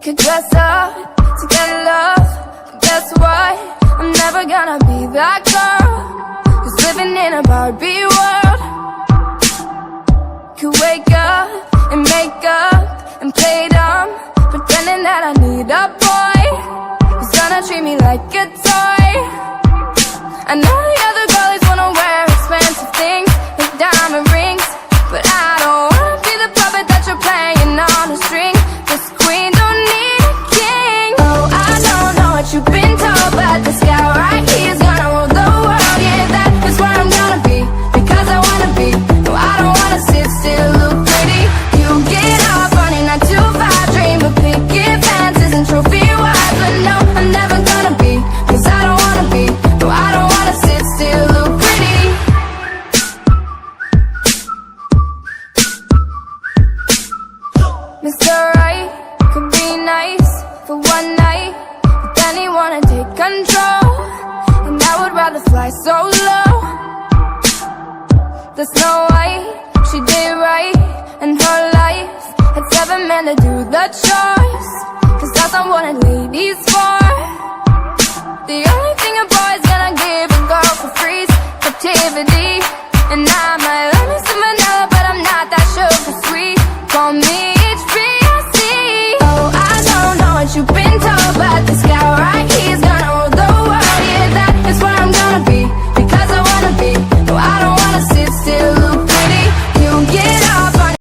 could dress up to get love, but guess what? I'm never gonna be that girl who's living in a Barbie world. Could wake up and make up and play dumb, pretending that I need a boy who's gonna treat me like a toy. I know the other girlies wanna wear expensive things like diamond rings, but I don't wanna be the puppet that you're playing on a string. This queen don't need a king. Oh, I don't know what you've been told, but this guy right here is gonna rule the world. Yeah, that is where I'm gonna be, because I wanna be. No, I don't wanna sit still, look pretty. You get off on a 9 to 5 dream of picket fences and trophy wives, but no, I'm never gonna be, cause I don't wanna be. No, I don't wanna sit still, look pretty. Mr. Right could be nice for one night, but then he wanna take control, and I would rather fly solo. The Snow White, she did right in her life, had 7 men to do the choice, cause that's not what a lady's